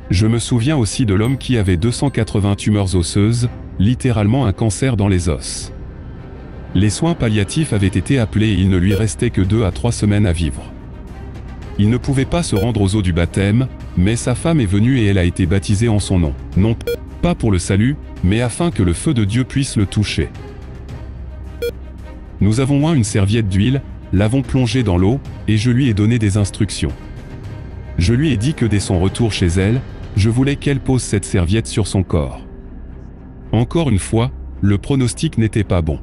Je me souviens aussi de l'homme qui avait 280 tumeurs osseuses, littéralement un cancer dans les os. Les soins palliatifs avaient été appelés et il ne lui restait que 2 à 3 semaines à vivre. Il ne pouvait pas se rendre aux eaux du baptême, mais sa femme est venue et elle a été baptisée en son nom. Non pas pour le salut, mais afin que le feu de Dieu puisse le toucher. Nous avons oint une serviette d'huile, l'avons plongée dans l'eau, et je lui ai donné des instructions. Je lui ai dit que dès son retour chez elle, je voulais qu'elle pose cette serviette sur son corps. Encore une fois, le pronostic n'était pas bon.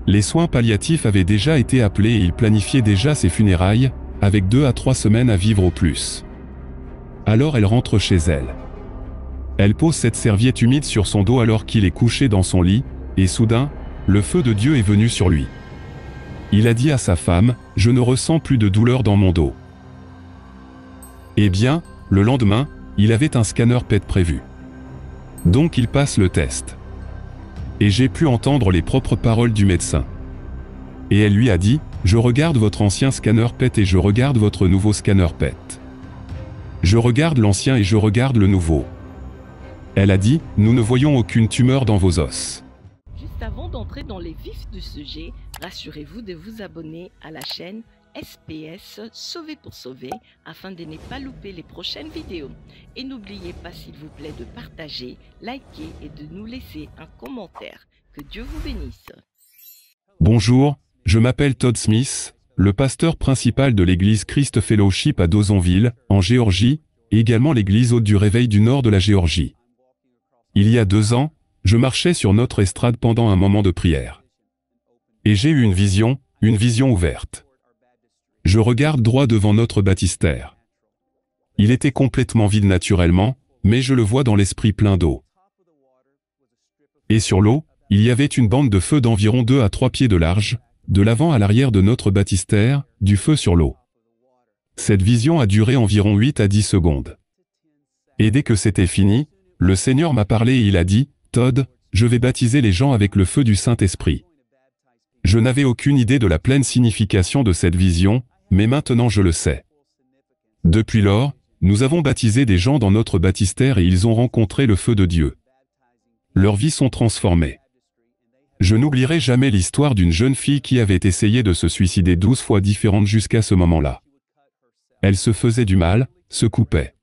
Les soins palliatifs avaient déjà été appelés et il planifiait déjà ses funérailles, avec 2 à 3 semaines à vivre au plus. Alors elle rentre chez elle. Elle pose cette serviette humide sur son dos alors qu'il est couché dans son lit, et soudain, le feu de Dieu est venu sur lui. Il a dit à sa femme, « Je ne ressens plus de douleur dans mon dos. » Eh bien, le lendemain, il avait un scanner PET prévu. Donc il passe le test. Et j'ai pu entendre les propres paroles du médecin. Et elle lui a dit, « Je regarde votre ancien scanner PET et je regarde votre nouveau scanner PET. Je regarde l'ancien et je regarde le nouveau. » Elle a dit, « Nous ne voyons aucune tumeur dans vos os. » Juste avant d'entrer dans les vifs du sujet, rassurez-vous de vous abonner à la chaîne SPS Sauver pour Sauver afin de ne pas louper les prochaines vidéos. Et n'oubliez pas s'il vous plaît de partager, liker et de nous laisser un commentaire. Que Dieu vous bénisse. Bonjour, je m'appelle Todd Smith, le pasteur principal de l'église Christ Fellowship à Dawsonville, en Géorgie, et également l'église Haute du Réveil du nord de la Géorgie. Il y a 2 ans, je marchais sur notre estrade pendant un moment de prière. Et j'ai eu une vision ouverte. Je regarde droit devant notre baptistère. Il était complètement vide naturellement, mais je le vois dans l'esprit plein d'eau. Et sur l'eau, il y avait une bande de feu d'environ 2 à 3 pieds de large, de l'avant à l'arrière de notre baptistère, du feu sur l'eau. Cette vision a duré environ 8 à 10 secondes. Et dès que c'était fini, le Seigneur m'a parlé et il a dit, « Todd, je vais baptiser les gens avec le feu du Saint-Esprit. » Je n'avais aucune idée de la pleine signification de cette vision, mais maintenant je le sais. Depuis lors, nous avons baptisé des gens dans notre baptistère et ils ont rencontré le feu de Dieu. Leurs vies sont transformées. Je n'oublierai jamais l'histoire d'une jeune fille qui avait essayé de se suicider 12 fois différentes jusqu'à ce moment-là. Elle se faisait du mal, se coupait.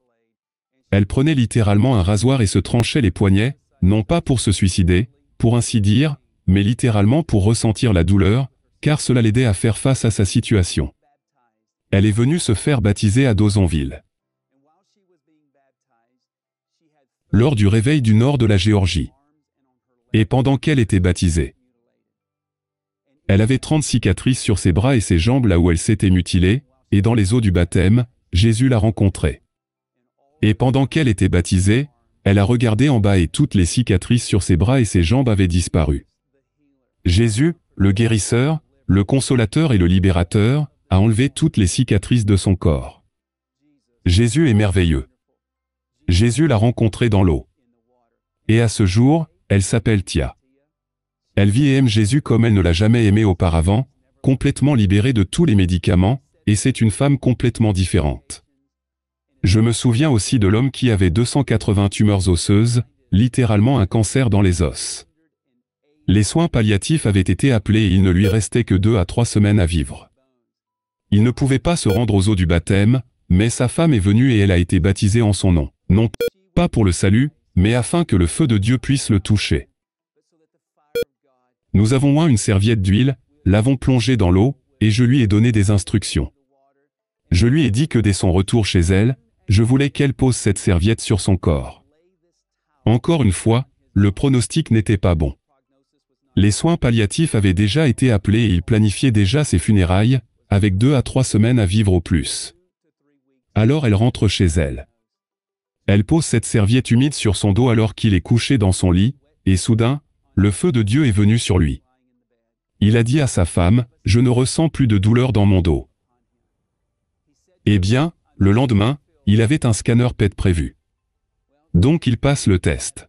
Elle prenait littéralement un rasoir et se tranchait les poignets, non pas pour se suicider, pour ainsi dire, mais littéralement pour ressentir la douleur, car cela l'aidait à faire face à sa situation. Elle est venue se faire baptiser à Dawsonville. Lors du réveil du nord de la Géorgie. Et pendant qu'elle était baptisée. Elle avait 30 cicatrices sur ses bras et ses jambes là où elle s'était mutilée, et dans les eaux du baptême, Jésus l'a rencontrée. Et pendant qu'elle était baptisée, elle a regardé en bas et toutes les cicatrices sur ses bras et ses jambes avaient disparu. Jésus, le guérisseur, le consolateur et le libérateur, a enlevé toutes les cicatrices de son corps. Jésus est merveilleux. Jésus l'a rencontrée dans l'eau. Et à ce jour, elle s'appelle Tia. Elle vit et aime Jésus comme elle ne l'a jamais aimé auparavant, complètement libérée de tous les médicaments, et c'est une femme complètement différente. Je me souviens aussi de l'homme qui avait 280 tumeurs osseuses, littéralement un cancer dans les os. Les soins palliatifs avaient été appelés et il ne lui restait que 2 à 3 semaines à vivre. Il ne pouvait pas se rendre aux eaux du baptême, mais sa femme est venue et elle a été baptisée en son nom. Non pas pour le salut, mais afin que le feu de Dieu puisse le toucher. Nous avons oint une serviette d'huile, l'avons plongée dans l'eau, et je lui ai donné des instructions. Je lui ai dit que dès son retour chez elle, je voulais qu'elle pose cette serviette sur son corps. Encore une fois, le pronostic n'était pas bon. Les soins palliatifs avaient déjà été appelés et il planifiait déjà ses funérailles, avec 2 à 3 semaines à vivre au plus. Alors elle rentre chez elle. Elle pose cette serviette humide sur son dos alors qu'il est couché dans son lit, et soudain, le feu de Dieu est venu sur lui. Il a dit à sa femme, « Je ne ressens plus de douleur dans mon dos. » Eh bien, le lendemain, il avait un scanner PET prévu. Donc il passe le test.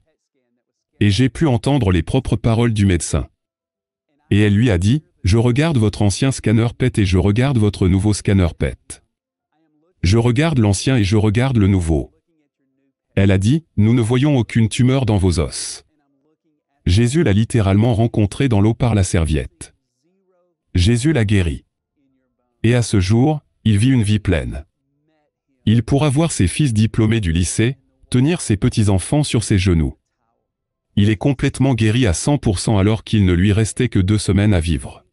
Et j'ai pu entendre les propres paroles du médecin. Et elle lui a dit, « Je regarde votre ancien scanner PET et je regarde votre nouveau scanner PET. Je regarde l'ancien et je regarde le nouveau. » Elle a dit, « Nous ne voyons aucune tumeur dans vos os. » Jésus l'a littéralement rencontrée dans l'eau par la serviette. Jésus l'a guérie. Et à ce jour, il vit une vie pleine. Il pourra voir ses fils diplômés du lycée, tenir ses petits-enfants sur ses genoux. Il est complètement guéri à 100% alors qu'il ne lui restait que 2 semaines à vivre.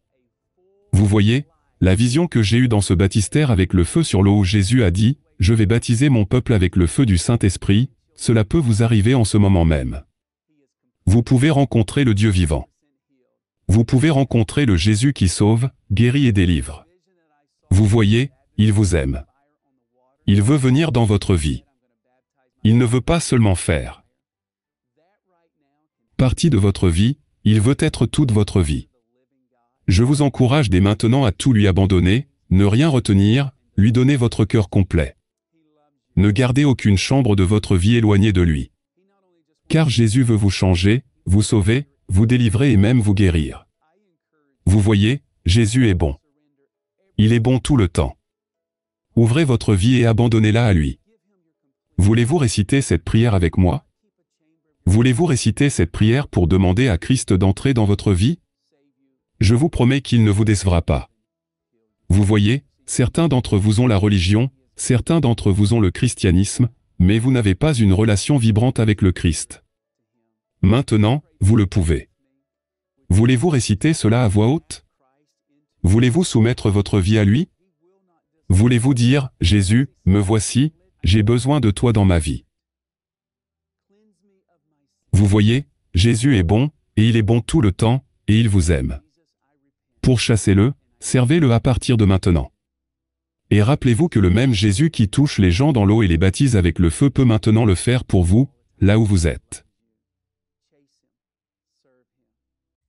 Vous voyez, la vision que j'ai eue dans ce baptistère avec le feu sur l'eau où Jésus a dit, « Je vais baptiser mon peuple avec le feu du Saint-Esprit », cela peut vous arriver en ce moment même. Vous pouvez rencontrer le Dieu vivant. Vous pouvez rencontrer le Jésus qui sauve, guérit et délivre. Vous voyez, il vous aime. Il veut venir dans votre vie. Il ne veut pas seulement faire partie de votre vie, il veut être toute votre vie. Je vous encourage dès maintenant à tout lui abandonner, ne rien retenir, lui donner votre cœur complet. Ne gardez aucune chambre de votre vie éloignée de lui. Car Jésus veut vous changer, vous sauver, vous délivrer et même vous guérir. Vous voyez, Jésus est bon. Il est bon tout le temps. Ouvrez votre vie et abandonnez-la à lui. Voulez-vous réciter cette prière avec moi? Voulez-vous réciter cette prière pour demander à Christ d'entrer dans votre vie? Je vous promets qu'il ne vous décevra pas. Vous voyez, certains d'entre vous ont la religion, certains d'entre vous ont le christianisme, mais vous n'avez pas une relation vibrante avec le Christ. Maintenant, vous le pouvez. Voulez-vous réciter cela à voix haute? Voulez-vous soumettre votre vie à lui? Voulez-vous dire, « Jésus, me voici, j'ai besoin de toi dans ma vie. » Vous voyez, Jésus est bon, et il est bon tout le temps, et il vous aime. Pourchassez-le, servez-le à partir de maintenant. Et rappelez-vous que le même Jésus qui touche les gens dans l'eau et les baptise avec le feu peut maintenant le faire pour vous, là où vous êtes.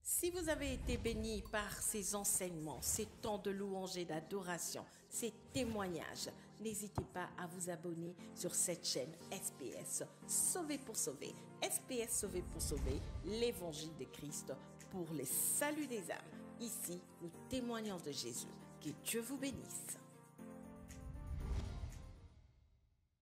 Si vous avez été béni par ces enseignements, ces temps de louange et d'adoration, ces témoignages, n'hésitez pas à vous abonner sur cette chaîne SPS Sauvé pour sauver. SPS Sauvé pour sauver, l'évangile de Christ pour les saluts des âmes. Ici, nous témoignons de Jésus. Que Dieu vous bénisse.